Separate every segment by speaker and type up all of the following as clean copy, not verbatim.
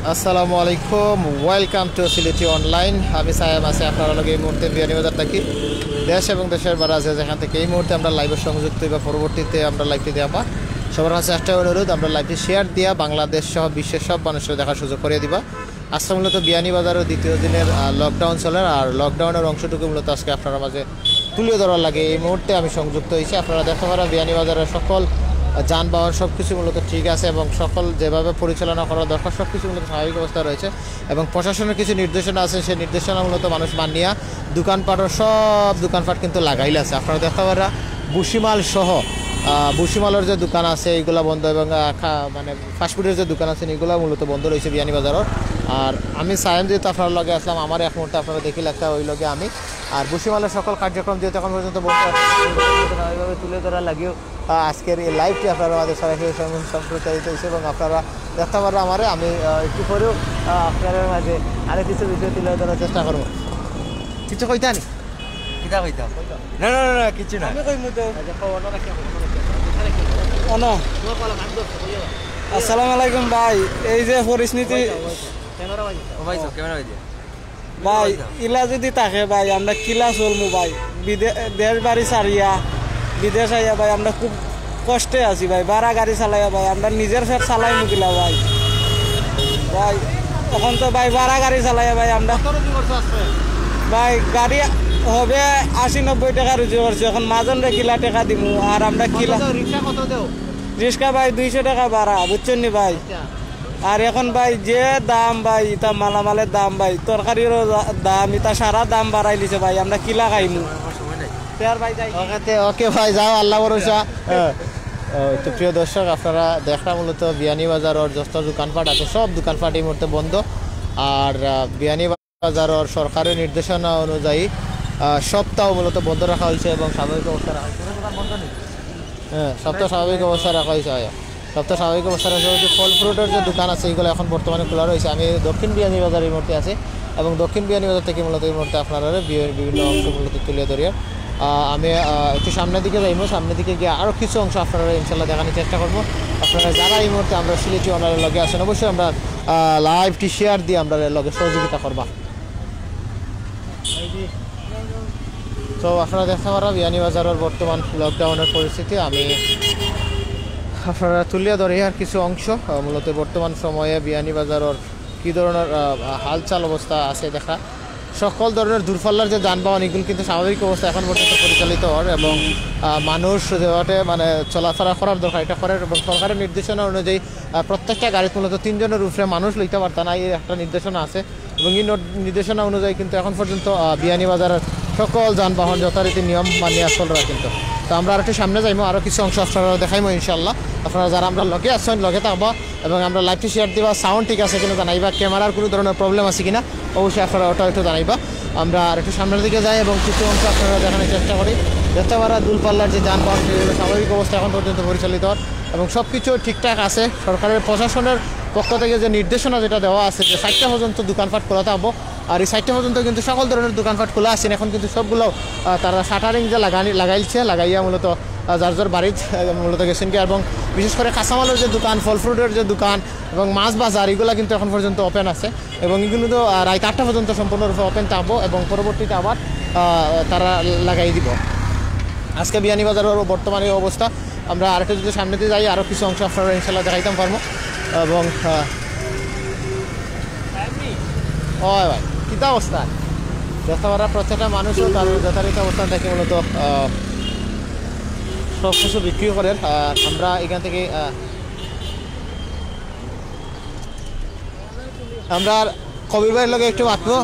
Speaker 1: আসসালামু আলাইকুম, welcome to Sylheti online. আমি সাহেব আছি আপনারা লগে এই মুহূর্তে বিয়ানীবাজার থাকি। দেশ এবং দেশের বাইরে আছে যেখান থেকে এই মুহূর্তে আমরা লাইভের সংযুক্ত বা পরবর্তীতে আমরা লাইভটি দেওয়া সবার কাছে একটা অনুরোধ, আমরা লাইভটি শেয়ার দিয়া বাংলাদেশ সহ বিশ্বের সব মানুষের দেখার সুযোগ করে দিবা। আজকে মূলত বিয়ানীবাজারের দ্বিতীয় দিনের লকডাউন চলে, আর লকডাউনের অংশটুকু মূলত আজকে আপনারা মাঝে তুলে ধরার লাগে এই মুহূর্তে আমি সংযুক্ত হয়েছি। আপনারা দেখতে পারা বিয়ানীবাজারের সকল যানবাহন সব কিছু মূলত ঠিক আছে এবং সকল যেভাবে পরিচালনা করা দরকার সব কিছু মূলত স্বাভাবিক অবস্থা রয়েছে এবং প্রশাসনের কিছু নির্দেশনা আছে, সেই নির্দেশনা মূলত মানুষ মানিয়া দোকানপাটও সব দোকানপাট কিন্তু লাগাইলে আছে। আপনারা দেখতে পারা বুসিমাল সহ বুসিমালের যে দোকান আছে এইগুলা বন্ধ এবং মানে ফাস্টফুডের যে দোকান আছে এইগুলো মূলত বন্ধ রয়েছে বিয়ানীবাজারের। আর আমি সায়েম যেহেতু আপনার লগে আসলাম, আমার এক মুহূর্তে আপনারা দেখিলে একটা ওই লগে আমি আর বুসিমালের সকল কার্যক্রম যেহেতু এখন পর্যন্ত বন্ধ এইভাবে তুলে ধরা লাগেও আজকের এই লাইভটি আপনারা আমাদের সরাসরি সম্প্রচারিত হয়েছে এবং আপনারা দেখতে পারেন আমারে আমি একটু পরেও আপনাদের মাঝে আরেক কিছু বিষয় তুলে ধরার চেষ্টা করবো। কিছু কইতা নি কিতা কইতাম? না না না কিছু না, আমি কইমু তো।
Speaker 2: আসসালামু আলাইকুম ভাই। এই যে পরিস্থিতি ভাই ইলা যদি থাকে ভাই আমরা কিলা চলমু ভাই, দেশ বাড়ি সারিয়া বিদেশ আইয়া ভাই আমরা খুব কষ্টে আছি ভাই। ভাড়া গাড়ি চালাইয়া ভাই আমরা নিজের ফের চালাই মুকিলা ভাই। ভাই এখন তো ভাই ভাড়া গাড়ি চালাইয়া ভাই আমরা ভাই গাড়ি হবে 80-90 টাকা রুজি করছি, এখন মাজন রে কিলা টাকা দিমু আর আমরা কিলা রিক্সা ভাই 200 টাকা ভাড়া, বুঝছেন নি ভাই। আর এখন ভাই যে দাম ভাই ইতা মালামালের দাম ভাই, তরকারির দাম ইতা সারা দাম বাড়াই দিছে ভাই, আমরা কিলা খাইমু।
Speaker 1: ওকে ভাই যাও, আল্লাহ ভরসা। তো প্রিয় দর্শক আপনারা দেখা মূলত বিয়ানীবাজারের যত দোকানপাট আছে সব দোকানপাট এই মুহূর্তে বন্ধ। আর বিয়ানীবাজারের সরকারের নির্দেশনা অনুযায়ী সপ্তাহ মূলত বন্ধ রাখা হয়েছে এবং স্বাভাবিক অবস্থা রাখা হয়েছে। হ্যাঁ, সপ্তাহ স্বাভাবিক অবস্থা রাখা হয়েছে। সপ্তাহ স্বাভাবিক অবস্থা রাখা হয়েছে। ফল ফ্রুটের যে দোকান আছে এইগুলো এখন বর্তমানে খোলা রয়েছে। আমি দক্ষিণ বিয়ানীবাজার এই মুহূর্তে আছি এবং দক্ষিণ বিয়ানীবাজার থেকে মূলত এই মুহূর্তে আপনারা বিভিন্ন অংশ মূলত তুলে ধরিয়ে আমি একটু সামনের দিকে যাইব। সামনের দিকে গিয়ে আরও কিছু অংশ আপনারা ইনশাল্লাহ দেখানোর চেষ্টা করবো। আপনারা যারা এই মুহূর্তে আমরা সিলেটি অনারের লগে আসেন অবশ্যই আমরা লাইভটি শেয়ার দিয়ে আমরা লগে সহযোগিতা করবা। তো আপনারা দেখতে পারা বিয়ানীবাজারের বর্তমান লকডাউনের পরিস্থিতি আমি আপনারা তুলিয়া ধরে আর কিছু অংশ মূলত বর্তমান সময়ে বিয়ানীবাজারের কী ধরনের হালচাল অবস্থা আছে দেখা। সকল ধরনের দূরপাল্লার যে যানবাহন এগুলো কিন্তু স্বাভাবিক অবস্থা এখন পর্যন্ত পরিচালিত হয় এবং মানুষ যেভাবে মানে চলাফেরা করার দরকার এটা করার এবং সরকারের নির্দেশনা অনুযায়ী প্রত্যেকটা গাড়িতে মূলত 3 জনের উপরে মানুষ লইতে পারত না, এই একটা নির্দেশনা আছে এবং এই নির্দেশনা অনুযায়ী কিন্তু এখন পর্যন্ত বিয়ানীবাজারের সকল যানবাহন যথারীতি নিয়ম মানিয়ে চলরা কিন্তু। তো আমরা আরেকটু সামনে যাইবো, আরও কিছু অংশ আপনারা দেখাইবো ইনশাল্লাহ। আপনারা যারা আমরা লগে আসছেন লগে থাকবো এবং আমরা লাইভটি শেয়ার দিবা। সাউন্ড ঠিক আছে কিনা জানাইবা, ক্যামেরার কোনো ধরনের প্রবলেম আছে কিনা অবশ্যই আপনারা ওটা একটু জানাইবা। আমরা আরেকটু সামনের দিকে যাই এবং কিছু অংশ আপনারা দেখানোর চেষ্টা করি। দেখতে পারা দূরপাল্লার যে যানবাহন সেগুলো স্বাভাবিক অবস্থা এখন পর্যন্ত পরিচালিত হয় এবং সব কিছু ঠিকঠাক আছে। সরকারের প্রশাসনের পক্ষ থেকে যে নির্দেশনা যেটা দেওয়া আছে যে 4টা পর্যন্ত দোকানপাট খোলা থাকবো আর এই 4টা পর্যন্ত কিন্তু সকল ধরনের দোকানপাট খোলা আছে। এখন কিন্তু সবগুলো তারা শাটারিং যে লাগাইছে লাগাইয়া মূলত যার যার বাড়ির মূলত গেছেন কি এবং বিশেষ করে কাঁচামালের যে দোকান, ফল ফ্রুটের যে দোকান এবং মাছ বাজার এগুলো কিন্তু এখন পর্যন্ত ওপেন আছে এবং এগুলো তো রাত 8টা পর্যন্ত সম্পূর্ণরূপে ওপেন থাকবো এবং পরবর্তীতে আবার তারা লাগাই দিব। আজকে বিয়ানীবাজারের বর্তমানে অবস্থা আমরা আরেকটু যদি সামনে দিয়ে যাই আরও কিছু অংশ আপনারা ইনশাল্লাহ দেখাইতাম পারবো এবং হয় ভাই কীটা অবস্থা দেখতে পারা প্রত্যেকটা মানুষও তার যথারীতি অবস্থান থেকে মূলত সব কিছু বিক্রি করেন। আমরা এখান থেকে আমরা কবির ভাইয়ের লগে একটু বাঁচবো।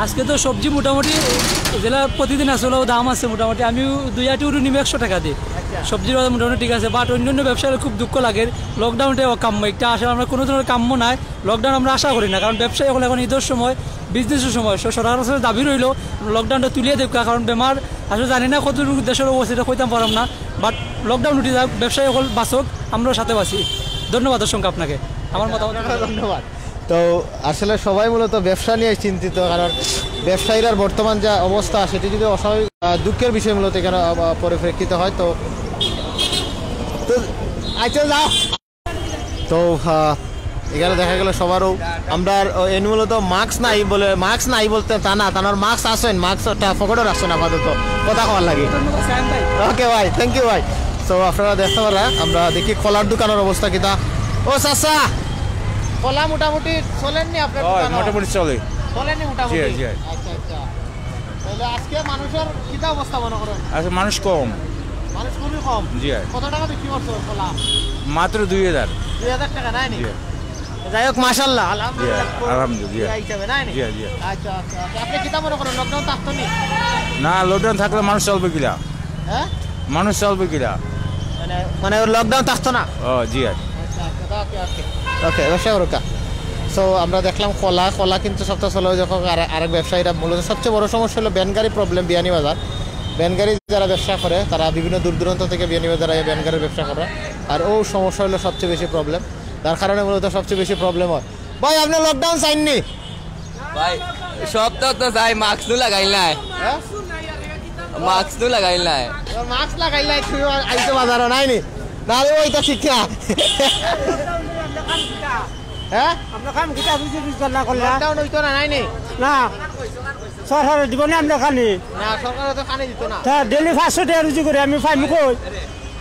Speaker 2: আজকে তো সবজি মোটামুটি যেটা প্রতিদিন আসলেও দাম আছে মোটামুটি, আমি 2 আটি উড়ু নিব 100 টাকা দিয়ে। সবজির বাজার মোটামুটি ঠিক আছে, বাট অন্যান্য ব্যবসায় খুব দুঃখ লাগে। লকডাউনটা কাম্য একটা আসলে আমরা কোনো ধরনের কাম্য নাই, লকডাউন আমরা আশা করি না, কারণ ব্যবসায়ী এখন ঈদের সময় বিজনেসের সময় সরকারের কাছে দাবি রইল লকডাউনটা তুলিয়ে দেব, কারণ বেমার আসলে জানি না কত দেশের অবস্থা কইতাম পারলাম না, বাট লকডাউন উঠে যাক, ব্যবসায়ী সকল বাঁচক, আমরাও সাথে বাঁচি। ধন্যবাদ দর্শক আপনাকে, আমার মতামত।
Speaker 1: ধন্যবাদ। তো আসলে সবাই মূলত ব্যবসা নিয়ে চিন্তিত, কারণ ব্যবসায়ীর বর্তমান যা অবস্থা সেটি যদি অস্বাভাবিক দুঃখের বিষয় মূলত এখানে পরিপ্রেক্ষিত হয় তো আচ্ছা যাও তো এখানে দেখা গেল সবারও আমরা এর মূলত মাস্ক নাই বলতে তা না তার মাস্ক আসেন মাস্কটা পকেটও রাখছেন আপাতত কথা কওয়ার লাগে ওকে ভাই থ্যাংক ইউ ভাই। তো আপনারা দেখতে পারা আমরা দেখি কলার দোকানের অবস্থা কিতা। ও চাচা কলা মোটামুটি চলেননি আপনার
Speaker 3: মোটামুটি চলে
Speaker 1: চলেননি মোটামুটি?
Speaker 3: জি, জি।
Speaker 1: আচ্ছা আচ্ছা তাহলে আজকে মানুষের কিতা অবস্থা মনে করেন?
Speaker 3: আচ্ছা মানুষ কম।
Speaker 1: মানুষ খুবই কম।
Speaker 3: জি
Speaker 1: কত টাকা বিক্রি করছো কলা?
Speaker 3: মাত্র 2000।
Speaker 1: 2000 টাকা নাই নি? যাই হোক মাশাআল্লাহ আলহামদুলিল্লাহ
Speaker 3: আলহামদুলিল্লাহ
Speaker 1: হিসাবে নাই নি?
Speaker 3: জি জি।
Speaker 1: আচ্ছা আচ্ছা আপনি কিতা মনে করেন লকডাউন থাকতো নি?
Speaker 3: না লকডাউন থাকলে মানুষ চলবে কিলা?
Speaker 1: হ্যাঁ
Speaker 3: মানুষ চলবে কিলা?
Speaker 1: মানে লকডাউন থাকতো না?
Speaker 3: ও জি
Speaker 1: আচ্ছা আচ্ছা ওকে ওকে ওকে ব্যবসা করুকা। সো আমরা দেখলাম কলা কিন্তু সপ্তাহ চলে যখন আরেক ব্যবসায়ীরা মূলত সবচেয়ে বড় সমস্যা হলো ব্যানগাড়ি প্রবলেম। বিয়ানীবাজার ব্যানগাড়ি যারা ব্যবসা করে তারা বিভিন্ন দূর দূরান্ত থেকে বিয়ানীবাজার ব্যানগাড়ির ব্যবসা করে আর ও সমস্যা হলো সবচেয়ে বেশি প্রবলেম, তার কারণে মূলত সবচেয়ে বেশি প্রবলেম হয়। ভাই আপনি লকডাউন চাইননি?
Speaker 4: ভাই সপ্তাহ তো যাই মাস্ক নু লাগাইল নাই,
Speaker 1: হ্যাঁ
Speaker 4: মাস্ক নু লাগাইল নাই।
Speaker 1: মাস্ক লাগাইলে তুই আইতে বাজার নাই নি না রে ওইটা ঠিক না। হ্যাঁ
Speaker 2: আমরা কাম কিটা বুঝি বুঝবার না করলে
Speaker 1: লকডাউন হইতো না নাই নি?
Speaker 2: না সরকার দিব না আমরা খালি
Speaker 1: না সরকার তো কানে দিত না।
Speaker 2: তা ডেলি 500 টাকা রুজি করে আমি পাইম কই?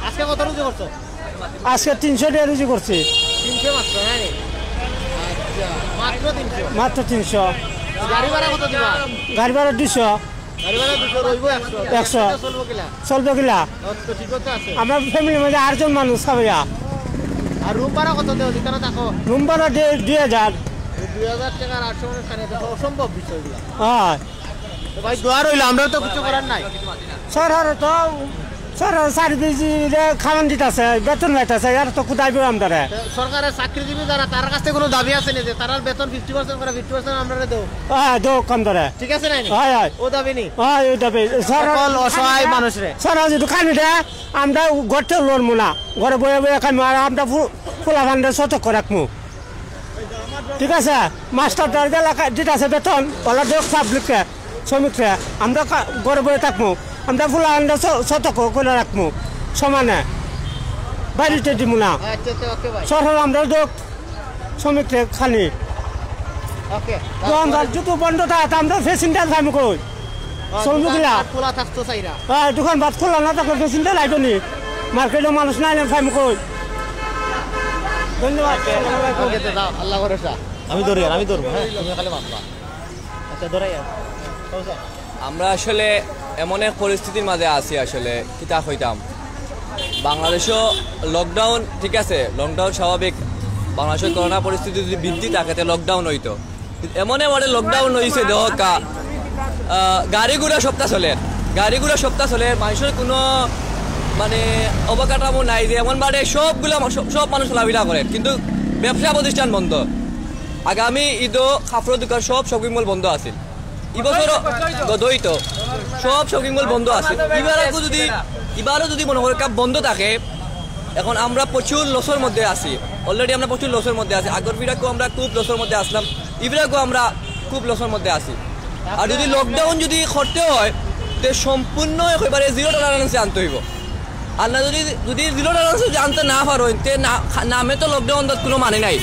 Speaker 1: আজকে কত রুজি করছো?
Speaker 2: আজকে 300 টাকা রুজি করছি।
Speaker 1: 300 মাত্র নাই নি? আচ্ছা মাত্র 300?
Speaker 2: মাত্র 300।
Speaker 1: গাড়ি ভাড়া কত দিবা?
Speaker 2: গাড়ি ভাড়া 200।
Speaker 1: গাড়ি ভাড়া 200 রইব 100
Speaker 2: 100
Speaker 1: চলবো কিলা?
Speaker 2: চলবে কিলা?
Speaker 1: তো ঠিক আছে আছে।
Speaker 2: আমরা ফ্যামিলির মধ্যে 8 জন মানুষ খাবেয়া।
Speaker 1: আর রুম ভাড়া কত দেও দিতানা থাকো?
Speaker 2: রুম ভাড়া 2000।
Speaker 1: 2000 টাকা আর 800 মানে খানে তো অসম্ভব বিষয়গুলো।
Speaker 2: হ্যাঁ
Speaker 1: তো ভাই দোয়া রইল, আমরা তো কিছু করার নাই।
Speaker 2: সরকার তো সরকার সার্ভিস খাওয়ান দিতেছে, বেতন পাইতেছে, আর তো কুদাইবে আমরা।
Speaker 1: তো সরকারের চাকরিজীবী যারা তার কাছে কোনো দাবি আছে না যে তার বেতন 50% করে 50% আমরা দেও?
Speaker 2: হ্যাঁ দো কম ধরে।
Speaker 1: ঠিক আছে নাই নি?
Speaker 2: হ্যাঁ হ্যাঁ
Speaker 1: ও দাবি নি?
Speaker 2: হ্যাঁ এই দাবি
Speaker 1: সকল অসহায় মানুষরে
Speaker 2: সরকার যদি খানি দেয় আমরা ঘরতে লড়বো না, ঘরে বয়ে বয়ে খাইমু আর আমরা ফুলা ফান্ডে সতর্ক রাখবো। ঠিক আছে মাস্টার দিতে আছে বেতন ওলা দেখ পাবলিককে শ্রমিককে, আমরা ঘরে বয়ে থাকবো, আমরা ফুলা ফান্ডে সতর্ক করে রাখবো সমানে, বাড়িতে দিব না।
Speaker 1: আচ্ছা আচ্ছা ওকে ভাই
Speaker 2: সরকার আমরা দেখ শ্রমিককে খানি
Speaker 1: ওকে।
Speaker 2: যদি বন্ধ থাকে আমরা ফেসিনটা খাইমু কই শ্রমিকগুলা?
Speaker 1: খোলা থাকতো চাইরা।
Speaker 2: হ্যাঁ দোকান ভাত খোলা না থাকলে ফেসিনটা লাগবে নি, মার্কেটে মানুষ নাই না খাইমু কই? ধন্যবাদ।
Speaker 1: ওকে তো দাও আল্লাহ ভরসা। আমি ধরবো হ্যাঁ তুমি খালি মাপবা। আচ্ছা ধরাই
Speaker 4: আমরা আসলে এমন এক পরিস্থিতির মাঝে আছি, আসলে কিতা হইতাম। বাংলাদেশও লকডাউন ঠিক আছে, লকডাউন স্বাভাবিক, বাংলাদেশের করোনা পরিস্থিতি যদি বৃদ্ধি থাকে তাহলে লকডাউন হইতো। এমন এবারে লকডাউন হয়েছে দেখা গাড়ি ঘোড়া সপ্তাহ চলে, মানুষের কোনো মানে অবকাঠামো নাই যে এমন বারে সব মানুষ চলাফেরা করে, কিন্তু ব্যবসা প্রতিষ্ঠান বন্ধ। আগামী ঈদও কাপড়ের দোকান সব শপিং মল বন্ধ আছে, এবছর দ্বৈত সব শপিং মল বন্ধ আছে। এবারও যদি মনে করি কাপ বন্ধ থাকে, এখন আমরা প্রচুর লসের মধ্যে আছি, অলরেডি আমরা প্রচুর লসের মধ্যে আছি। আগের বিরাকেও আমরা খুব লসের মধ্যে আসলাম, ইবিরাকেও আমরা খুব লসের মধ্যে আছি। আর যদি লকডাউন যদি করতে হয় তো সম্পূর্ণ একেবারে 0 টলারেন্সে আনতে হইব। আর না যদি 0 টলারেন্সে আনতে না পারো তে নামে তো লকডাউন কোনো মানে নাই।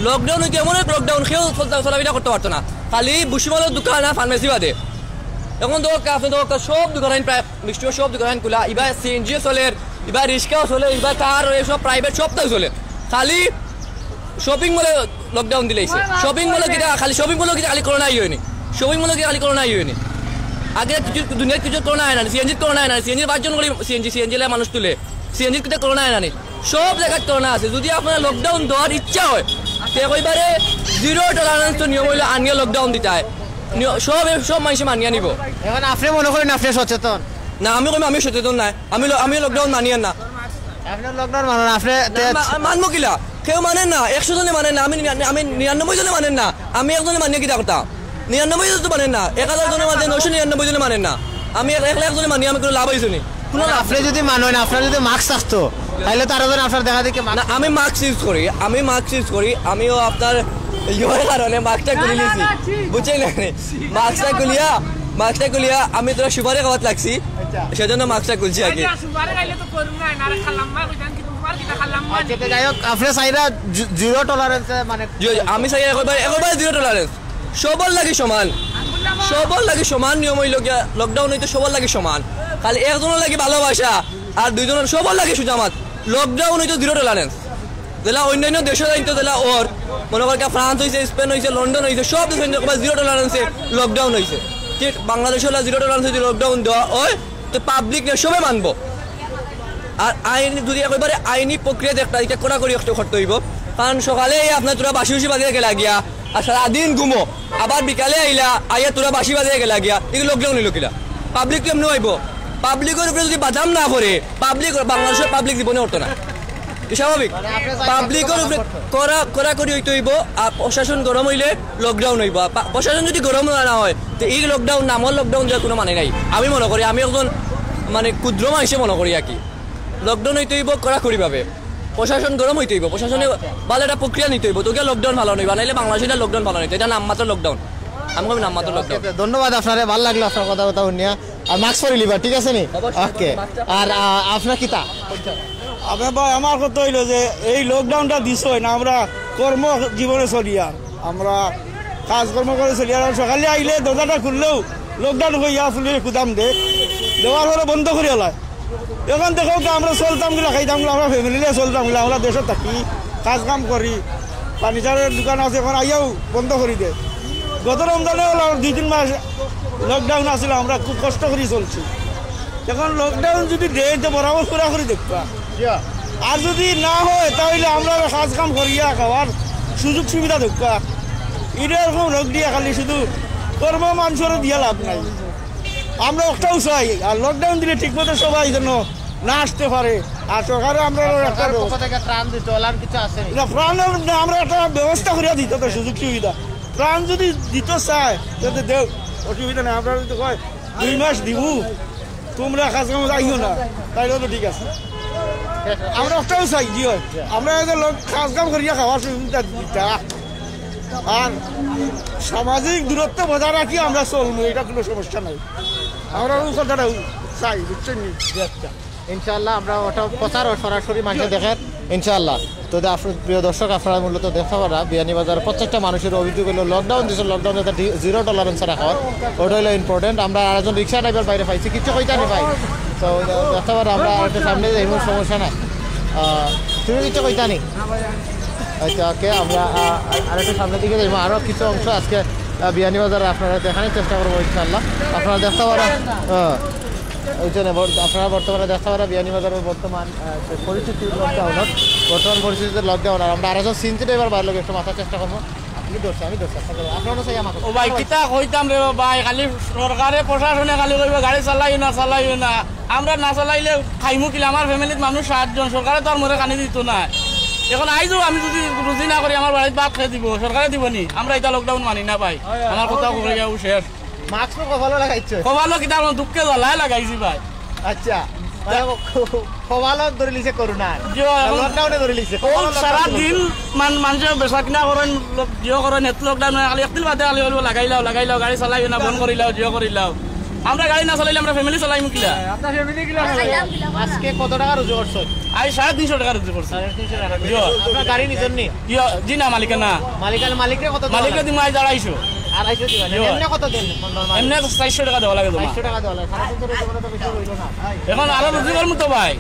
Speaker 4: লকডাউন হইতে এমন এক লকডাউন কেউ চলাফেরা করতে পারতো না, খালি বুসিমালের দোকান আর ফার্মেসি বাদে। এখন আপনার সব দোকান প্রায় মিষ্টিও সব দোকান খোলা, এবার সিএনজিও চলে, এবার রিক্সাও চলে, এবার কার এসব প্রাইভেট সবটাই চলে। খালি শপিং মলে লকডাউন দিলেইছে। শপিং মলে কিটা খালি খালি করোনাই হয়নি, শপিং মলে কি খালি করোনাই হয়নি। আগে কিছু দুনিয়ার কিছু করোনা হয় না, সিএনজি করোনা হয় না, সিএনজি 5 জন করে সিএনজি মানুষ তুলে, সিএনজি কিটা করোনা হয় না, সব জায়গায় করোনা আছে। যদি আপনার লকডাউন দেওয়ার ইচ্ছা হয় তো একেবারে 0 টলারেন্স নিয়ম হইলে আনিয়ে লকডাউন দিতে হয়, সব মানুষ মানিয়ে নিব।
Speaker 1: এখন আপনি মনে করেন আপনি সচেতন
Speaker 4: না? আমি সচেতন নাই, আমি লকডাউন মানিয়ে না।
Speaker 1: আপনার লকডাউন মানে আপনি
Speaker 4: মানবো কিলা? কেউ মানেন না, 100 জনে মানেন না, আমি 99 জনে মানেন না, আমি একজনে মানিয়ে কিটা করতাম? 99 জন তো মানেন না, 1000 জনে মানে 999 জনে মানেন না, আমি 1 জনে মানি, আমি কোনো লাভ হয়েছি নি?
Speaker 1: আপনি যদি মানেন, আপনার যদি মাস্ক থাকতো তাহলে তারা আপনার দেখা দেখে
Speaker 4: আমি মাস্ক ইউজ করি, আমিও আপনার ইয়োর কারণে মাস্কটা খুলে নিয়েছি বুঝছেন না মাস্কটা খুলিয়া আমি তোরা সুপারে খাওয়াত লাগছি সেজন্য মাস্কটা খুলছি আগে
Speaker 1: আচ্ছা তো যাই হোক আপনি চাইরা জিরো টলারেন্স মানে
Speaker 4: আমি চাই একবার জিরো টলারেন্স সবার লাগে সমান নিয়ম হইল গিয়া লকডাউন হইতে সবার লাগে সমান খালি একজনের লাগে ভালোবাসা আর দুইজনের সবার লাগে সুজামাত লকডাউন হইতে জিরো টলারেন্স যেটা অন্যান্য দেশে যাইতো যেটা ওর মনে কর ফ্রান্স হয়েছে স্পেন হয়েছে লন্ডন হয়েছে সব দেশে জিরো টলারেন্সে লকডাউন হয়েছে ঠিক বাংলাদেশে জিরো টলারেন্স যদি লকডাউন দেওয়া হয় তো পাবলিক সবাই মানবো আর আইন যদি একেবারে আইনি প্রক্রিয়া একটা এটা কড়াকড়ি একটা করতে হইব কারণ সকালে আপনার তোরা বাসি বাজিয়ে গেলা গিয়া আর সারাদিন ঘুমো আবার বিকালে আইলা আইয়া তোরা বাসি বাজিয়ে গেলা গিয়া এগুলো লকডাউন হইল কিলা পাবলিক কেমন হইব পাবলিকের উপরে যদি বাদাম না করে পাবলিক বাংলাদেশের পাবলিক জীবনে উঠতো না স্বাভাবিক পাবলিকের উপরে কড়াকড়ি হইতে হইব আর প্রশাসন গরম হইলে লকডাউন হইব প্রশাসন যদি গরম না হয় তো এই লকডাউন নামর লকডাউন দেওয়ার কোনো মানে নাই আমি মনে করি আমি একজন মানে ক্ষুদ্র মানুষে মনে করি আর কি লকডাউন হইতে হইব কড়াকড়ি ভাবে প্রশাসন গরম হইতে হইব প্রশাসনে ভালো একটা প্রক্রিয়া নিতে হইব তোকে লকডাউন ভালো নইবা নাইলে বাংলাদেশে লকডাউন ভালো নইতে এটা নামমাত্র লকডাউন আমি নামমাত্র লকডাউন
Speaker 1: ধন্যবাদ আপনারে ভালো লাগলো আপনার কথা শুনিয়া আর মাস্ক পরে লিবা ঠিক আছে নি ওকে আর আপনার কিতা
Speaker 2: আমি ভাই আমার কথা হইলো যে এই লকডাউনটা দিছই না আমরা কর্ম জীবনে চলি আর আমরা কাজকর্ম করে চলি আর সকালে আইলে দরজাটা খুললেও লকডাউন হইয়া ফুলের কুদাম দেওয়ার পরে বন্ধ করে হলায় এখন দেখো আমরা চলতাম গেলে খাইতাম আমরা ফ্যামিলি নিয়ে চলতাম গেলে আমরা দেশত থাকি কাজ কাম করি ফার্নিচারের দোকান আছে এখন আইয়াও বন্ধ করে দে গত রমজানে হলো 2-3 মাস লকডাউন আসলে আমরা খুব কষ্ট করে চলছি এখন লকডাউন যদি দেয় তো বরাবর পুরা করে দেখবা আর যদি না হয় তাহলে আমরা কাজ কাম করিয়া খাওয়ার সুযোগ সুবিধা দেখবা এরকম রোগ দিয়ে খালি শুধু কর্ম মানুষেরও দিয়া লাভ নাই আমরা একটাও চাই আর লকডাউন দিলে ঠিক মতো সবাই যেন না আসতে পারে আর সরকারে আমরা একটা আমরা একটা ব্যবস্থা করিয়া দিত তো সুযোগ সুবিধা ত্রাণ যদি দিতে চায় যাতে দেও অসুবিধা নেই আমরা যদি কয় 2 মাস দিব তোমরা কাজ কাম যাইও না তাইলে তো ঠিক আছে আমরা একটাও চাই কি হয় আমরা কাজ কাম করিয়া খাওয়ার সুবিধা দিতা আর সামাজিক দূরত্ব বজায় রাখি আমরা চলবো এটা কোনো সমস্যা নাই আমরা কথাটা চাই বুঝছেন
Speaker 1: ইনশাআল্লাহ আমরা ওটা প্রচার ও সরাসরি মানুষ দেখেন ইনশাআল্লাহ তো আপনার প্রিয় দর্শক আপনারা মূলত দেখতে পারা বিয়ানীবাজার প্রত্যেকটা মানুষের অভিযোগ হলো লকডাউন দিয়েছে লকডাউনে জিরো টলারেন্স রাখা ওটা হলো ইম্পর্টেন্ট আমরা আরেকজন রিক্সা ড্রাইভার বাইরে পাইছি কিছু কইতা নেই ভাই তো দেখতে পারা আমরা একটু সামনে যাই এমন সমস্যা নাই তুমি কিছু কইতা নেই আচ্ছা ওকে আমরা আরেকটু সামনের দিকে যাইব আরও কিছু অংশ আজকে বিয়ানীবাজারে আপনারা দেখানোর চেষ্টা করবো ইনশাআল্লাহ আপনারা দেখতে পারা ওই জন্য আপনারা বর্তমানে দেখতে পারা বিয়ানীবাজারের বর্তমান পরিস্থিতি বর্তমান পরিস্থিতিতে লকডাউন আর আমরা আরেকজন সিনজি ড্রাইভার বাইরে লোক একটু মাথার চেষ্টা করবো আমি চেষ্টা করবো আপনারও চাই আমাকে
Speaker 2: ও ভাই কিতা কইতাম রে ভাই খালি সরকারে প্রশাসনে খালি কইবে গাড়ি চালাইও না আমরা না চালাইলে খাইমু কিলা আমার ফ্যামিলিত মানুষ 7 জন সরকারে তো আর মরে কানি দিত না এখন আইজো আমি যদি রুজি না করি আমার বাড়িতে ভাত খেয়ে দিব সরকারে দিব নি আমরা এটা লকডাউন মানি না ভাই আমার কথা কই যাও শেষ
Speaker 1: মাস্ক কভালো লাগাইছো
Speaker 2: কভালো কিতা আমার দুঃখে জ্বালায় লাগাইছি ভাই
Speaker 1: আচ্ছা কভালো ধরে লিছে করোনা লকডাউনে ধরে লিছে
Speaker 2: সারা দিন মানুষে বেচা কিনা করেন জিও করেন এত লকডাউন খালি একদিন বাদে খালি লাগাইলাও গাড়ি চালাইও না বন্ধ করিলাও জিও করিলাও আমরা গাড়ি না চালাইলে আমরা ফ্যামিলি চালাইমু কিলা
Speaker 1: আপনার ফ্যামিলি কিলা আজকে কত টাকা রুজি করছো
Speaker 2: আই 350 টাকা রুজি করছি
Speaker 1: 350 টাকা আপনার গাড়ি নিছেন নি
Speaker 2: জি না মালিকানা
Speaker 1: মালিকরে কত
Speaker 2: মালিকরে দিমু আই 250
Speaker 1: 250 দিবেন এমনে কত দেন
Speaker 2: এমনে 400 টাকা দেওয়া লাগে
Speaker 1: 400 টাকা দেওয়া লাগে সারা বছরের জীবনে তো বেশি হইল না
Speaker 2: এখন আরো রুজি করমু তো ভাই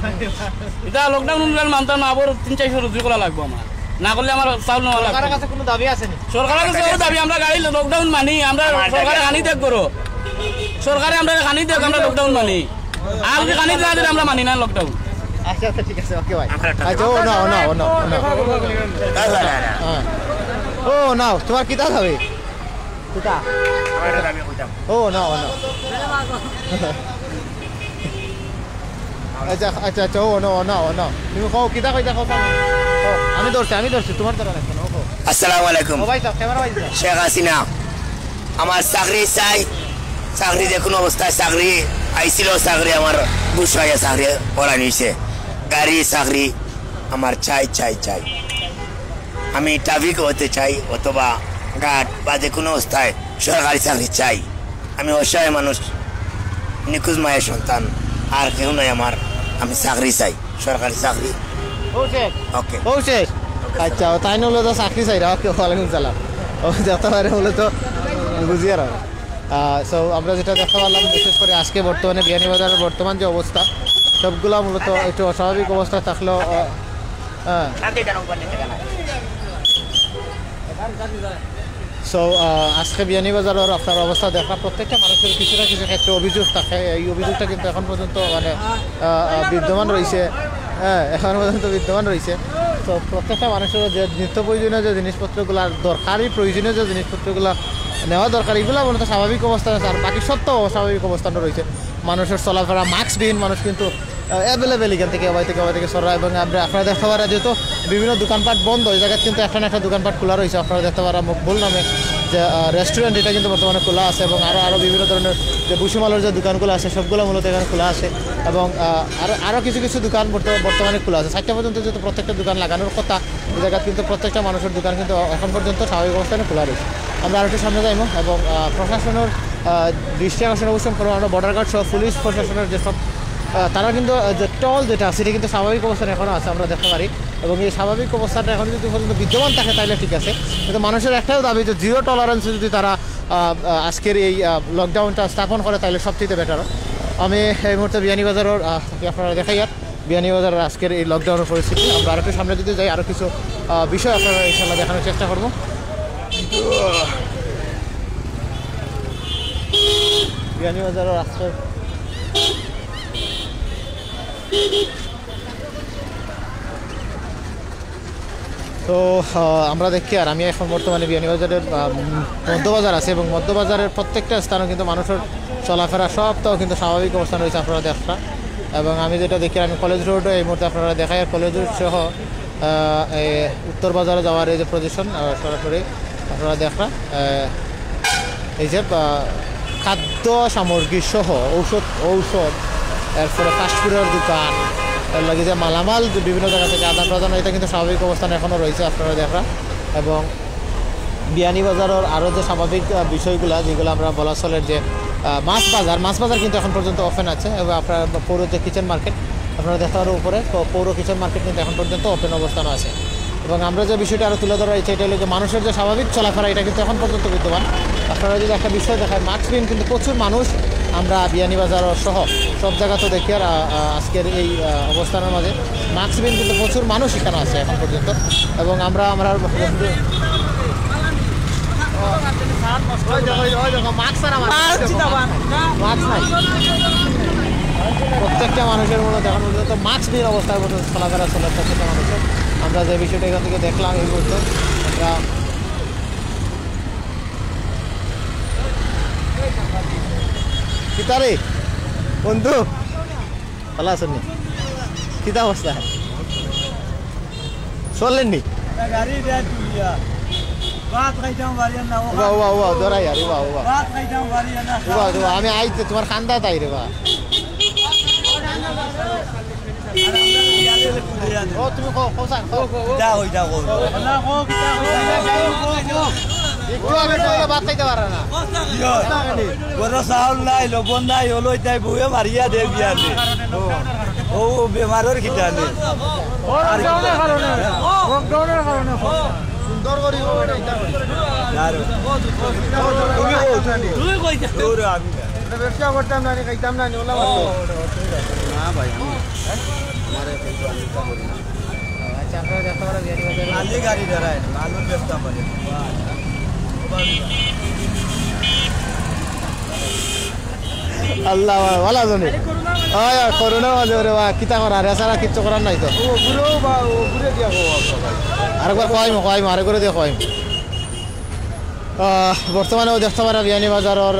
Speaker 2: এটা লকডাউন মানতে না আবার 300-400 রুজি করা লাগবে আমার না করলে আমার চাউল নেওয়া লাগবে
Speaker 1: সরকারের কাছে কোনো দাবি আছে নি
Speaker 2: সরকারের কাছে দাবি আমরা গাড়ি লকডাউন মানি আমরা সরকারে হানি দেখ করো সরকারে আমরা হানি দেখ আমরা লকডাউন মানি আর যদি হানি না দিলে আমরা মানি না লকডাউন
Speaker 1: আচ্ছা ঠিক আছে ওকে ভাই আচ্ছা ও না তোমার কিতা হবে কিতা ও না আচ্ছা ও না তুমি কও কিতা কইতা কও আমি ধরছি তোমার দ্বারা রাখো না
Speaker 5: আসসালামু আলাইকুম
Speaker 1: ও ভাই সাহেব ক্যামেরা ভাই
Speaker 5: শেখ হাসিনা আমার চাকরি চাই চাকরি যে কোনো অবস্থায় চাকরি আইছিল চাকরি আমার বুঝাইয়া চাকরি করা নিছে গাড়ি চাকরি আমার চাই আমি ট্রাফিক হতে চাই অথবা ঘাট বা যে কোনো অবস্থায় সরকারি চাকরি চাই। আমি অসহায় মানুষ, নিখোঁজ মায়ের সন্তান, আর কেউ নয় আমার। আমি চাকরি চাই, সরকারি চাকরি। ওকে
Speaker 1: ও শেষ আচ্ছা তাই নলে তো চাকরি চাই রাখি ওয়ালাইকুম সালাম ও যেতে পারে বলে তো বুঝি আর সো আমরা যেটা দেখতে পারলাম বিশেষ করে আজকে বর্তমানে বিয়ানীবাজারের বর্তমান যে অবস্থা সবগুলা মূলত একটু অস্বাভাবিক অবস্থা থাকলেও হ্যাঁ সো আজকে বিয়ানীবাজারের আপনার অবস্থা দেখা প্রত্যেকটা মানুষের কিছু না কিছু ক্ষেত্রে অভিযোগ থাকে। এই অভিযোগটা কিন্তু এখন পর্যন্ত মানে বিদ্যমান রয়েছে, হ্যাঁ এখন পর্যন্ত বিদ্যমান রয়েছে। তো প্রত্যেকটা মানুষের যে নিত্য প্রয়োজনীয় যে জিনিসপত্রগুলো দরকারি প্রয়োজনীয় যে জিনিসপত্রগুলো নেওয়া দরকার এগুলো মূলত স্বাভাবিক অবস্থান আছে, আর বাকি সব তো অস্বাভাবিক অবস্থানে রয়েছে। মানুষের চলাফেরা মাস্কবিহীন মানুষ কিন্তু অ্যাভেলেবেল এখান থেকে ওই থেকে সরা, এবং আপনারা দেখতে পারা যেহেতু বিভিন্ন দোকানপাট বন্ধ ওই জায়গায় কিন্তু একটা না একটা দোকানপাট খোলা রয়েছে। আপনারা দেখতে পারা মকবুল নামে যে রেস্টুরেন্ট এটা কিন্তু বর্তমানে খোলা আছে, এবং আরও বিভিন্ন ধরনের যে ভুসিমালের যে দোকানগুলো আছে সবগুলো মূলত এখানে খোলা আছে, এবং আরও কিছু দোকান বর্তমানে খোলা আছে। 4টা পর্যন্ত যেহেতু প্রত্যেকটা দোকান লাগানোর কথা এই জায়গায় কিন্তু প্রত্যেকটা মানুষের দোকান কিন্তু এখন পর্যন্ত স্বাভাবিক অবস্থানে খোলা রয়েছে। আমরা আরেকটু সামনে যাইব এবং প্রশাসনের দৃষ্টি আকর্ষণ অবশ্যই করবো। আমরা বর্ডার গার্ড সহ পুলিশ প্রশাসনের যেসব তারা কিন্তু যে টল যেটা সেটা কিন্তু স্বাভাবিক অবস্থানে এখনও আছে আমরা দেখতে পারি, এবং এই স্বাভাবিক অবস্থাটা এখন যদি পর্যন্ত বিদ্যমান থাকে তাহলে ঠিক আছে। কিন্তু মানুষের একটাও দাবি যে জিরো টলারেন্সে যদি তারা আজকের এই লকডাউনটা স্থাপন করে তাহলে সবচেয়ে বেটার। আমি এই মুহূর্তে বিয়ানীবাজারের আপনারা দেখাই আর বিয়ানীবাজারের আজকের এই লকডাউনের পরিস্থিতি। আমরা আরেকটু সামনে যদি যাই আরও কিছু বিষয় আপনারা ইনশাল্লাহ দেখানোর চেষ্টা করবো। বিয়ানীবাজারের আজকের তো আমরা দেখি আর আমি এখন বর্তমানে বিয়ানীবাজারের মধ্যবাজার আছে, এবং মধ্যবাজারের প্রত্যেকটা স্থানে কিন্তু মানুষের চলাফেরা সবটাও কিন্তু স্বাভাবিক অবস্থান রয়েছে আপনারা দেখা। এবং আমি যেটা দেখি আমি কলেজ রোডে এই মুহূর্তে আপনারা দেখাই, আর কলেজ রোড সহ উত্তর বাজারে যাওয়ার এই যে প্রজেকশন সরাসরি আপনারা দেখা, এই যে খাদ্য সামগ্রী সহ ঔষধ এরপরে ফাস্টফুডের দোকান এর লাগে যে মালামাল বিভিন্ন জায়গা থেকে আদান প্রদান এটা কিন্তু স্বাভাবিক অবস্থানে এখনও রয়েছে আপনারা দেখা। এবং বিয়ানীবাজারের আরও যে স্বাভাবিক বিষয়গুলো যেগুলো আমরা বলা চলের যে মাছ বাজার কিন্তু এখন পর্যন্ত ওপেন আছে, এবং আপনার পৌর যে কিচেন মার্কেট আপনারা দেখতে পারেন উপরে পৌর কিচেন মার্কেট কিন্তু এখন পর্যন্ত ওপেন অবস্থানে আছে। এবং আমরা যে বিষয়টা আরও তুলে ধরা হয়েছে এটা হলো যে মানুষের যে স্বাভাবিক চলাফেরা এটা কিন্তু এখন পর্যন্ত বিদ্যমান। আপনারা যদি একটা বিষয় দেখায় মাস্কবিহীন কিন্তু প্রচুর মানুষ আমরা বিয়ানীবাজার সহ সব জায়গা তো দেখি, আর আজকের এই অবস্থানের মাঝে মাস্কবিহীন কিন্তু প্রচুর মানুষ এখানে আছে এখন পর্যন্ত। এবং আমরা প্রত্যেকটা মানুষের মধ্যে এখন পর্যন্ত মাস্কবিহীন অবস্থায় চলাফেরা চলে প্রত্যেকটা মানুষের। আমরা যে বিষয়টা এখান থেকে দেখলাম এই মুহূর্তে আমরা কিতারে বন্ধু ভালো আছেন নি? কিতা অবস্থা চললেননি? আমি আইতে তোমার খান্দা তাই রে বা তুমি ভাত খাইতে পারে না
Speaker 2: চাউল নাই লবণ নাই হলো তাই বউয়ে মারিয়া দে বিয়ালে ও বেমারের খিটানে
Speaker 1: সুন্দর করি ব্যবসা করতাম না খাইতাম না ভাই আচ্ছা আপনারা দেখতে পারেন বিয়ানীবাজারে
Speaker 2: গাড়ি ধরায় আলুর ব্যবসা করে
Speaker 1: আল্লাহ ভালো জানি করোনা মাঝে রে বা কিতা করা রে সারা কিচ্ছু করার নাই তো আরেকবার কয়াইম আরেক করে দিয়ে কয়াইম। বর্তমানেও দেখতে পারা বিয়ানীবাজারের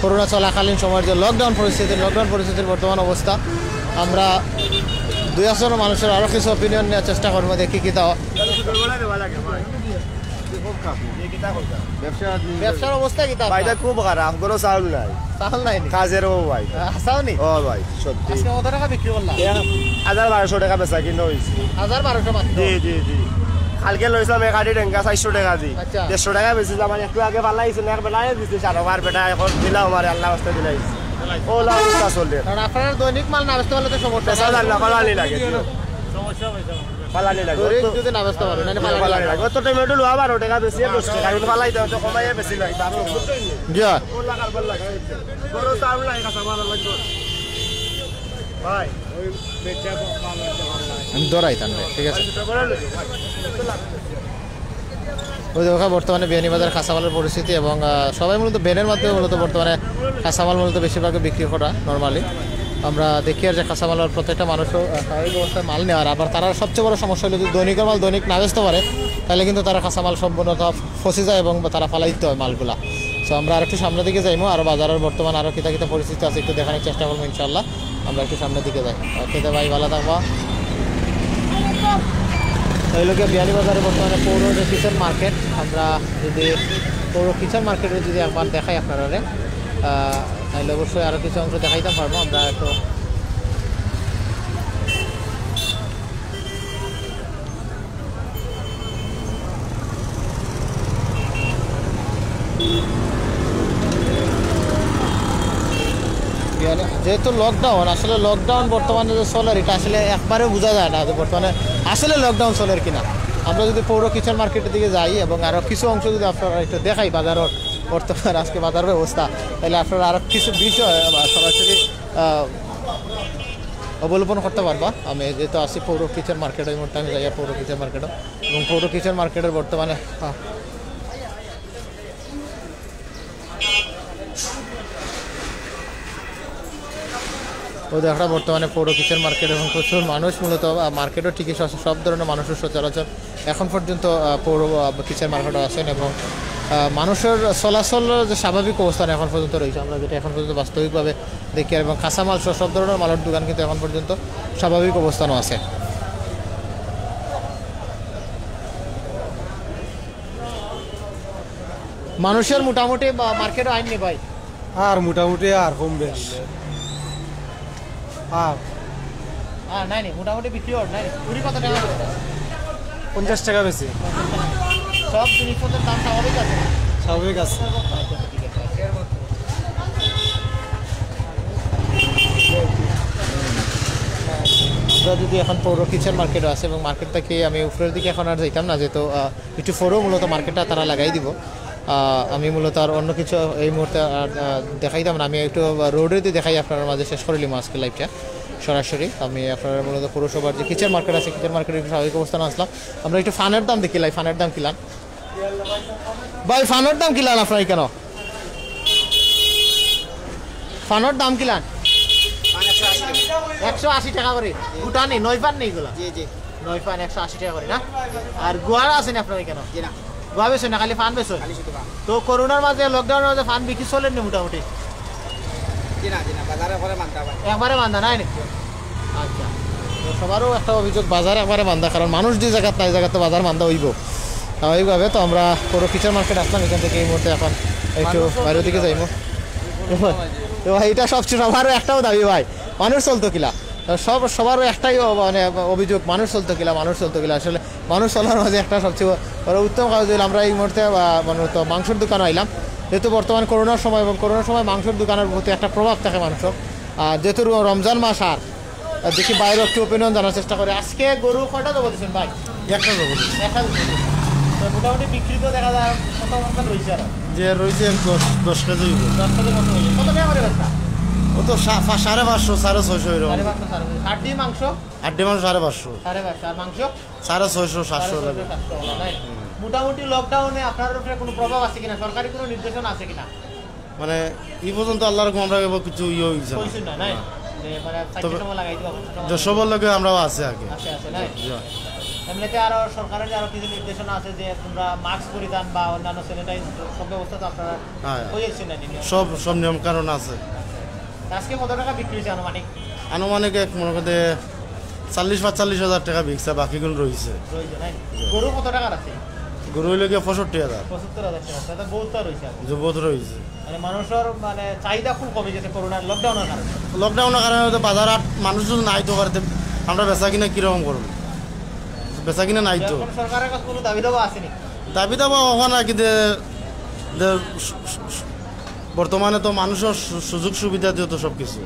Speaker 1: করোনা চলাকালীন সময়ের যে লকডাউন পরিস্থিতির বর্তমান অবস্থা আমরা 2 মানুষের আরও কিছু অপিনিয়ন নেওয়ার চেষ্টা করবো দেখি কি তাও ব্যবসার অবস্থা কি তা
Speaker 2: ভাইটা খুব খারাপ কোনো চাউল নাই
Speaker 1: চাউল নাই
Speaker 2: কাজের ও ভাই
Speaker 1: চাউনি
Speaker 2: ও ভাই সত্যি
Speaker 1: আজকে কত টাকা বিক্রি করলাম?
Speaker 2: 1200 টাকা বেচা কিনা হয়েছে
Speaker 1: 1200 মাত্র।
Speaker 2: জি
Speaker 6: কালকে লইছিলাম এক আড়ি টেঙ্কা 400 টাকা দি
Speaker 1: আচ্ছা।
Speaker 6: 150 টাকা বেশিলাম মানে একটু আগে পালাইছি না বেলায় দিতে চার আমার বেটা এখন দিলাম আমার আল্লাহ রাস্তা দিলাইছি ও লাউস্তা চলে
Speaker 1: কারণ আপনারা দৈনিক মাল না বেচতে পারলে তো সমস্যা
Speaker 6: পেশা জান না পালানি লাগে পালানি লাগে
Speaker 1: দৈনিক যদি না বেচতে পারো না
Speaker 6: পালানি লাগে তো টমেটো লোয়া 12 টাকা বেশি 10 টাকা কিন্তু পালাই দাও তো কমাইয়া বেশি লাগে দাম
Speaker 1: জি
Speaker 6: ও লাগার বল লাগে বড় দাম লাগে কাঁচা মাল লাগবে ভাই ওই বেচা মাল
Speaker 1: আমি দৌড়াই তানবে ঠিক আছে ওই দেখা বর্তমানে বিয়ানীবাজার কাঁচামালের পরিস্থিতি এবং সবাই মূলত ব্যানের মাধ্যমে মূলত বর্তমানে কাঁচামাল মূলত বেশিরভাগ বিক্রি করা নর্মালি আমরা দেখি আর যে কাঁচামালের প্রত্যেকটা মানুষও স্বাভাবিক অবস্থায় মাল নেওয়ার আবার তারা সবচেয়ে বড় সমস্যা হলো যদি দৈনিকের মাল দৈনিক না বেচতে পারে তাহলে কিন্তু তারা কাঁচামাল সম্পূর্ণতা ফসে যায় এবং তারা ফালাই দিতে হয় মালগুলা। সো আমরা আরেকটু সামনের দিকে যাইমো আর বাজারের বর্তমান আরও কিতা কিতা পরিস্থিতি আছে একটু দেখানোর চেষ্টা করবো ইনশাল্লাহ। আমরা একটু সামনের দিকে যাই। খেতে ভাই ভালো থাকবা। এই লোকে বিয়ানীবাজারে বর্তমানে পৌর যে কিচেন মার্কেট আমরা যদি পৌর কিচেন মার্কেটে যদি একবার দেখাই আপনারা তাহলে অবশ্যই আরও কিছু অংশ দেখাইতে পারবো। আমরা একটু যেহেতু লকডাউন আসলে লকডাউন বর্তমানে যে চলের এটা আসলে একবারে বোঝা যায় না যে বর্তমানে আসলে লকডাউন চলের কিনা। আমরা যদি পৌর কিচেন মার্কেটের দিকে যাই এবং আরও কিছু অংশ যদি আপনারা একটু দেখাই বাজারের বর্তমান আজকে বাজার ব্যবস্থা তাহলে আপনারা আরও কিছু বিষয় সরাসরি অবলম্বন করতে পারবা। আমি যেহেতু আসি পৌর কিচেন মার্কেট এই মুহূর্তে আমি যাই পৌর কিচেন মার্কেটও এবং পৌর কিচেন মার্কেটের বর্তমানে ওদের একটা বর্তমানে পৌর কিচেন মার্কেট এবং প্রচুর মানুষ মূলত মার্কেটও ঠিকই সব ধরনের মানুষের সচরাচর এখন পর্যন্ত পৌর কিচেন মার্কেটও আছেন এবং মানুষের চলাচল যে স্বাভাবিক অবস্থান এখন পর্যন্ত রয়েছে আমরা যেটা এখন পর্যন্ত বাস্তবিকভাবে দেখি এবং কাঁচামাল সব ধরনের মালের দোকান কিন্তু এখন পর্যন্ত স্বাভাবিক অবস্থানও আছে। মানুষের মোটামুটি মার্কেটও আইননি ভাই
Speaker 2: আর মোটামুটি আর কম বেশ
Speaker 1: নাই মোটামুটি বিক্রি হয় নাই কুড়ি কত টাকা
Speaker 2: 50 টাকা বেশি
Speaker 1: সব জিনিসপত্রের দাম স্বাভাবিক আছে
Speaker 2: স্বাভাবিক আছে।
Speaker 1: আমরা যদি এখন পৌর কিচেন মার্কেটও আছে এবং মার্কেট থেকে আমি উপরের দিকে এখন আর যাইতাম না যেহেতু একটু ফোরও মূলত মার্কেটটা তারা লাগাই দিব। আমি মূলত আর অন্য কিছু এই মুহূর্তে দেখাইতাম না আমি একটু রোডে দিয়ে দেখাই আপনার মাঝে শেষ করে নিলাম আজকে লাইভটা সরাসরি। আমি আপনার মূলত পৌরসভার যে কিচেন মার্কেট আছে কিচেন মার্কেটের একটু স্বাভাবিক অবস্থানে আসলাম। আমরা একটু ফানের দাম দেখি লাই ফানের দাম কিলান ভাই ফানের দাম কিলান আপনার কেন ফানোর দাম কিলান 180 টাকা করে গোটা নেই 9 পান নেই এগুলো 9 পান 180 টাকা করে না। আর গোয়ারা আছে না আপনার কেন গোয়া বেছো না খালি ফান বেছো তো করোনার মাঝে লকডাউনের মাঝে ফান বিক্রি চলেন নি মোটামুটি একবারে বান্ধা নাই নাকি? আচ্ছা তো সবারও একটা অভিযোগ বাজার একবারে বান্ধা কারণ মানুষ যে জায়গাতে নাই জায়গাতে বাজার বান্ধা হইব স্বাভাবিকভাবে। তো আমরা পুরো কিচেন মার্কেট আসলাম এখান থেকে এই মুহূর্তে এখন একটু বাইরের দিকে যাইব। তো ভাই এটা সবচেয়ে সবারও একটাও দাবি ভাই মানুষ চলতো কিলা সবারও একটাই মানে অভিযোগ মানুষ চলতো কিলা আসলে মানুষ চলার মাঝে একটা সবচেয়ে বড় উত্তম কাজ হইল আমরা এই মুহূর্তে তো মাংসের দোকানে আইলাম যেহেতু বর্তমান করোনার সময় এবং করোনার সময় মাংসের দোকানের প্রতি একটা প্রভাব থাকে মানুষের। আর যেহেতু রমজান মাস আর দেখি বাইরে একটু ওপিনিয়ন জানার চেষ্টা করে আজকে গরু কয়টা দেবো দিচ্ছেন ভাই একটা দেবো মোটামুটি বিক্রি তো দেখা যায় কত মতন রয়েছে আর
Speaker 6: যে রয়েছে 10 কেজি
Speaker 1: 10 কেজি মতো কত টাকা করে ব্যবসা
Speaker 6: ও তো 550 650 এরকম
Speaker 1: হাড্ডি মাংস
Speaker 6: আড্ডি মাংস 550
Speaker 1: 550 আর মাংস
Speaker 6: 650 700 লাগে।
Speaker 1: মোটামুটি লকডাউনে আপনার উপরে কোনো প্রভাব আছে কিনা সরকারি কোনো নির্দেশনা আছে কিনা
Speaker 6: মানে এই পর্যন্ত আল্লাহর কোন আমরা কিছু ইয়ে হইছে না
Speaker 1: কইছেন না নাই যে মানে সাইকেল সময় লাগাই দিবা
Speaker 6: যে সবার লগে আমরাও আছে আগে
Speaker 1: আছে নাই এমনিতে আরো সরকারের আরো কিছু নির্দেশনা আছে যে তোমরা মাস্ক পরিধান বা অন্যান্য স্যানিটাইজ সব ব্যবস্থা তো আপনারা হয়েছেন না
Speaker 6: সব নিয়ম কারণ আছে।
Speaker 1: আজকে কত টাকা বিক্রি হয়েছে
Speaker 6: আনুমানিক এক মনে করতে 40-45 হাজার টাকা বিকছে বাকিগুলো রয়েছে।
Speaker 1: গরু কত টাকার আছে
Speaker 6: গরু হইলে 65,000
Speaker 1: টাকা তাতে বহুত রয়েছে
Speaker 6: যে বহুত রয়েছে
Speaker 1: মানে মানুষের মানে চাহিদা খুব কমে গেছে করোনার লকডাউনের কারণে
Speaker 6: লকডাউনের কারণে বাজার মানুষ যদি নাই তো করতে আমরা বেচা কিনা কিরকম করবো
Speaker 7: বেচা কিনা নাই তো
Speaker 1: সরকারের কাছে কোনো দাবি দাবা আসেনি
Speaker 7: দাবি দাবা হওয়া না কি বর্তমানে তো মানুষের সুযোগ সুবিধা দিও তো সব কিছু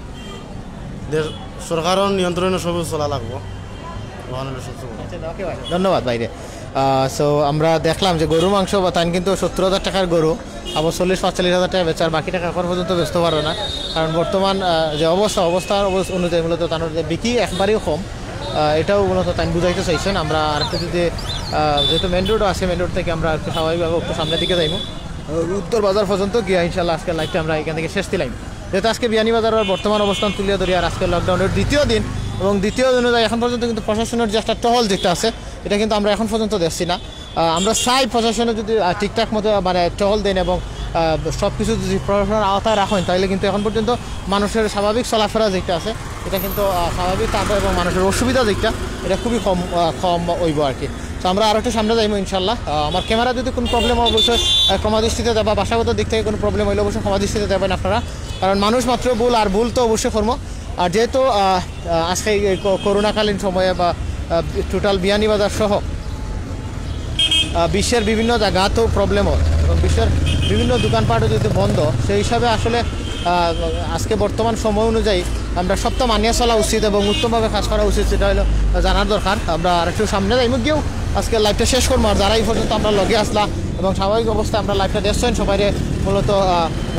Speaker 7: সরকারের নিয়ন্ত্রণে সব চলা লাগবো
Speaker 1: ধন্যবাদ বাইরে সো আমরা দেখলাম যে গরু মাংস বা তাই কিন্তু 70,000 টাকার গরু আবার 40-45,000 টাকা বেচার বাকি টাকা এখন পর্যন্ত বেচতে পারে না কারণ বর্তমান যে অবস্থার অনুযায়ী মূলত তার বিক্রি একবারেই কম এটাও মূলত তাই বুঝাইতে চাইছেন আমরা আরেকটু যদি যেহেতু মেন রোডও আছে মেন রোড থেকে আমরা একটু স্বাভাবিকভাবে একটু সামনের দিকে যাইব উত্তর বাজার পর্যন্ত গিয়ে ইনশাল্লাহ আজকের লাইভটা আমরা এখান থেকে শেষ দিলাম যেহেতু আজকে বিয়ানীবাজারের বর্তমান অবস্থান তুলিয়া ধরি আর আজকে লকডাউনের দ্বিতীয় দিন এবং দ্বিতীয় অনুযায়ী এখন পর্যন্ত কিন্তু প্রশাসনের যে একটা টহল যেটা আছে এটা কিন্তু আমরা এখন পর্যন্ত দেখছি না আমরা চাই প্রশাসনে যদি ঠিকঠাক মতো মানে টহল দেন এবং সব কিছু যদি প্রশাসনের আওতায় রাখেন তাহলে কিন্তু এখন পর্যন্ত মানুষের স্বাভাবিক চলাফেরা যেটা আছে এটা কিন্তু স্বাভাবিক থাকবে এবং মানুষের অসুবিধা যেটা এটা খুবই কম হইব আর কি তো আমরা আরও একটু সামনে যাইব ইনশাল্লাহ আমার ক্যামেরা যদি কোনো প্রবলেম অবশ্যই ক্ষমাদৃষ্টিতে দেবা বাসাগত দিক থেকে কোনো প্রবলেম হইলে অবশ্যই ক্ষমাদৃষ্টিতে দেবেন আপনারা কারণ মানুষ মাত্র ভুল আর ভুল তো অবশ্যই কর্ম আর যেহেতু আজকে এই করোনাকালীন সময়ে বা টোটাল বিয়ানীবাজার সহ বিশ্বের বিভিন্ন জায়গাতেও প্রবলেম হয় এবং বিশ্বের বিভিন্ন দোকানপাটও যদি বন্ধ সেই হিসাবে আসলে আজকে বর্তমান সময় অনুযায়ী আমরা সবটা মানিয়ে চলা উচিত এবং উত্তমভাবে কাজ করা উচিত সেটা হলো জানার দরকার আমরা আরেকটু সামনে যাই গিয়েও আজকে লাইভটা শেষ করবো আর যারা এই পর্যন্ত আমরা লগে আসলাম এবং স্বাভাবিক অবস্থায় আমরা লাইভটা দেখছেন সবাই মূলত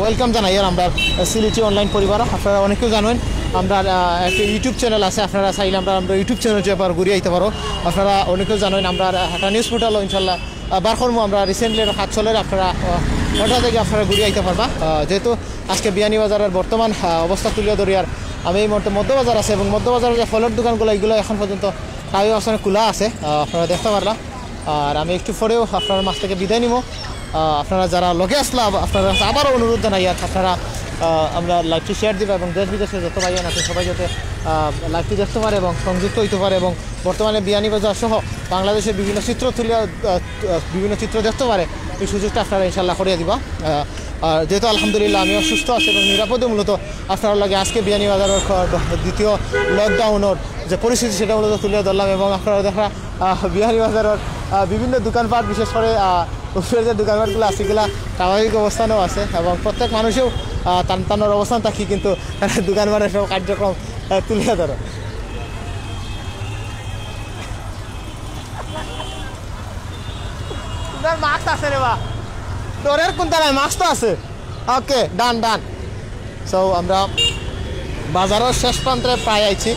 Speaker 1: ওয়েলকাম জানাই আর আমরা সিলেটি অনলাইন পরিবার আপনারা অনেকেও জানেন আমরা একটা ইউটিউব চ্যানেল আছে আপনারা চাইলে আমরা ইউটিউব চ্যানেল এবার ঘুরিয়ে আইতে পারো আপনারা অনেকেও জানেন আমরা একটা নিউজ পোর্টালও ইনশাল্লাহ বার করবো আমরা রিসেন্টলি হাত চলের আপনারা ওটা থেকে আপনারা ঘুরিয়ে আইতে পারবা যেহেতু আজকে বিয়ানীবাজারের বর্তমান অবস্থা তুলিয়া ধরি আর আমি এই মুহূর্তে মধ্যবাজার আছে এবং মধ্যবাজারের যে ফলের দোকানগুলো এইগুলো এখন পর্যন্ত স্থায়ী অবস্থানে খোলা আছে আপনারা দেখতে পারলাম আর আমি একটু পরেও আপনার মাছ থেকে বিদায় নিব আপনারা যারা লগে আসলাম আপনারা আবারও অনুরোধ জানাই আর আপনারা আমরা লাইভটি শেয়ার দিব এবং দেশ বিদেশে যত ভাইয়ান আছে সবাই যাতে লাইভটি দেখতে পারে এবং সংযুক্ত হইতে পারে এবং বর্তমানে বিয়ানীবাজার সহ বাংলাদেশের বিভিন্ন চিত্র দেখতে পারে এই সুযোগটা আপনারা ইনশাল্লাহ করিয়ে দিবা আর যেহেতু আলহামদুলিল্লাহ আমিও সুস্থ আছি এবং নিরাপদে মূলত আপনার লাগে আজকে বিয়ানীবাজারের দ্বিতীয় লকডাউনের যে পরিস্থিতি সেটা মূলত তুলে ধরলাম এবং আপনারা দেখা বিয়ানীবাজারের বিভিন্ন দোকানপাট বিশেষ করে উপরের যে দোকানপাটগুলো আছে এগুলো স্বাভাবিক অবস্থানেও আছে এবং প্রত্যেক মানুষেও তার অবস্থান থাকি কিন্তু দোকানপাটের সব কার্যক্রম তুলে ধরো মাস্ক আছে রে বা তোরের কোনটা নাই মাস্ক তো আছে ওকে ডান সো আমরা বাজারের শেষ প্রান্তে প্রায় আইছি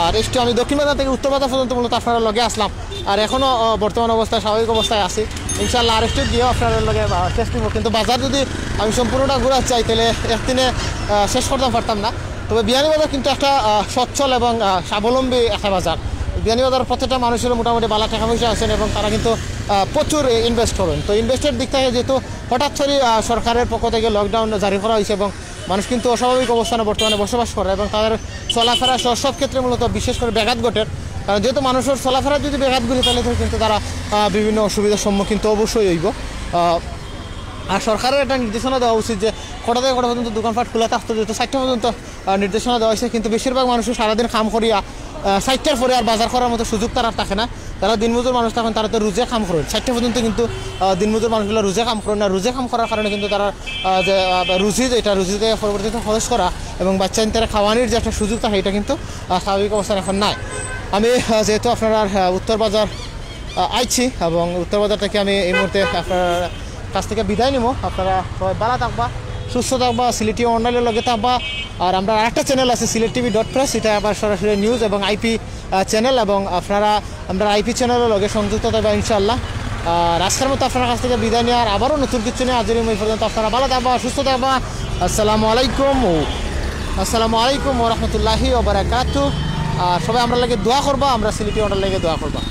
Speaker 1: আর একটু আমি দক্ষিণ বাজার থেকে উত্তর বাজার পর্যন্ত মূলত আপনারা লগে আসলাম আর এখনও বর্তমান অবস্থায় স্বাভাবিক অবস্থায় আছি ইনশাল্লাহ আর একটু গিয়েও আপনারা লগে শেষ করবো কিন্তু বাজার যদি আমি সম্পূর্ণটা ঘুরাতে চাই তাহলে একদিনে শেষ করতে পারতাম না তবে বিয়ানীবাজার কিন্তু একটা সচ্ছল এবং স্বাবলম্বী একটা বাজার বিয়ানীবাজার প্রত্যেকটা মানুষের মোটামুটি বালা টাকা পয়সা আছেন এবং তারা কিন্তু প্রচুর ইনভেস্ট করেন তো ইনভেস্টের দিক থেকে যেহেতু হঠাৎ করে সরকারের পক্ষ থেকে লকডাউন জারি করা হয়েছে এবং মানুষ কিন্তু অস্বাভাবিক অবস্থানে বর্তমানে বসবাস করে এবং তাদের চলাফেরা সব ক্ষেত্রে মূলত বিশেষ করে ব্যাঘাত ঘটে কারণ যেহেতু মানুষের চলাফেরা যদি ব্যাঘাত ঘটে তাহলে কিন্তু তারা বিভিন্ন অসুবিধার সম্মুখীন তো অবশ্যই হইব আর সরকারের একটা নির্দেশনা দেওয়া উচিত যে কটা থেকে কটা পর্যন্ত দোকানপাট খোলা থাকতো যেহেতু 4টা পর্যন্ত নির্দেশনা দেওয়া হয়েছে কিন্তু বেশিরভাগ মানুষের সারাদিন কাম করিয়া 4টার পরে আর বাজার করার মতো সুযোগ তারা থাকে না যারা দিনমজুর মানুষ তখন তারা তো রোজে কাম করেন 4টা পর্যন্ত কিন্তু দিনমজুর মানুষগুলো রোজে কাম করেন না রোজে কাম করার কারণে কিন্তু তারা যে রুজিতে পরবর্তীতে খরচ করা এবং বাচ্চা তারা খাওয়ানোর যে একটা সুযোগ থাকে এটা কিন্তু স্বাভাবিক অবস্থান এখন নাই আমি যেহেতু আপনারা উত্তর বাজার আইছি এবং উত্তর বাজার থেকে আমি এই মুহূর্তে আপনার কাছ থেকে বিদায় নিব আপনারা সবাই ভালো থাকবা সুস্থ থাকবা সিলেটি অনলাইনের লগে থাকবা আর আমরা আরেকটা চ্যানেল আছে siletTV.press এটা আবার সরাসরি নিউজ এবং আইপি চ্যানেল এবং আমরা আইপি চ্যানেলের লগে সংযুক্ত থাকবা ইনশাআল্লাহ আর আজকের মতো আপনার কাছ থেকে বিদায় নিয়ে আর আবারও নতুন কিছু নিয়ে আজকে এই পর্যন্ত আপনারা ভালো থাকবা সুস্থ থাকবা আসসালামু আলাইকুম ওয়া রাহমাতুল্লাহি ওয়া বারাকাতুহু আর সবাই আমরা লাগে দোয়া করবা আমরা সিলেটি অনলাইন লাগে দোয়া করবা